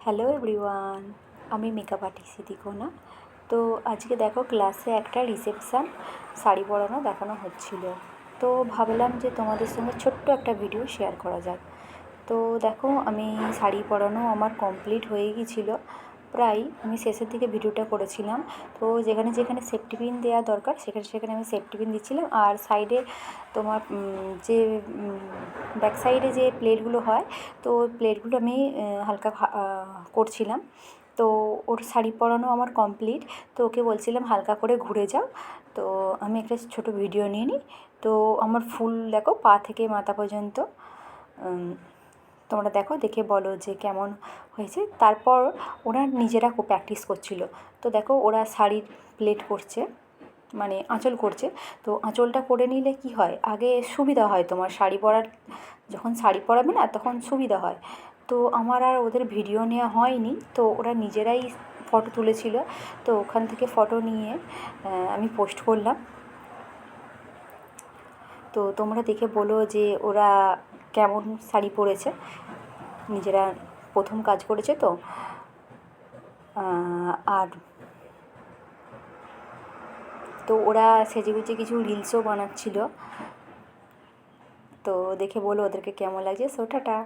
Hello everyone, আমি makeup artist সিদ্দিকোনা। তো আজকে দেখো ক্লাসে একটা রিসেপশান শাড়ি পরানো দেখানো হচ্ছিল। তো ভাবলাম যে তোমাদের সঙ্গে ছোট্ট একটা ভিডিও শেয়ার করা যাক। তো দেখো আমি শাড়ি পরানো আমার কমপ্লিট হয়ে গিয়েছিলো, প্রায় আমি শেষের দিকে ভিডিওটা করেছিলাম। তো যেখানে যেখানে সেফটি পিন দেওয়া দরকার সেখানে সেখানে আমি সেফটি পিন দিচ্ছিলাম, আর সাইডে তোমার যে ব্যাক সাইডে যে প্লেটগুলো হয়, তো ওই প্লেটগুলো আমি হালকা করছিলাম। তো ওর শাড়ি পরানো আমার কমপ্লিট। তো ওকে বলছিলাম হালকা করে ঘুরে যাও। তো আমি একটা ছোটো ভিডিও নিয়ে নিই। তো আমার ফুল দেখো পা থেকে মাথা পর্যন্ত, তোমরা দেখো, দেখে বলো যে কেমন হয়েছে। তারপর ওরা নিজেরা প্র্যাকটিস করছিল। তো দেখো ওরা শাড়ির প্লেট করছে, মানে আঁচল করছে। তো আঁচলটা করে নিলে কি হয়, আগে সুবিধা হয় তোমার শাড়ি পরার, যখন শাড়ি পরাবে না তখন সুবিধা হয়। তো আমার আর ওদের ভিডিও নেওয়া হয়নি, তো ওরা নিজেরাই ফটো তুলেছিল। তো ওখান থেকে ফটো নিয়ে আমি পোস্ট করলাম। তো তোমরা দেখে বলো যে ওরা কেমন শাড়ি পরেছে, নিজেরা প্রথম কাজ করেছে তো। আর তো ওরা সেজেগুজে কিছু রিলসও বানাচ্ছিল। তো দেখে বলো ওদেরকে কেমন লাগছে। So tata.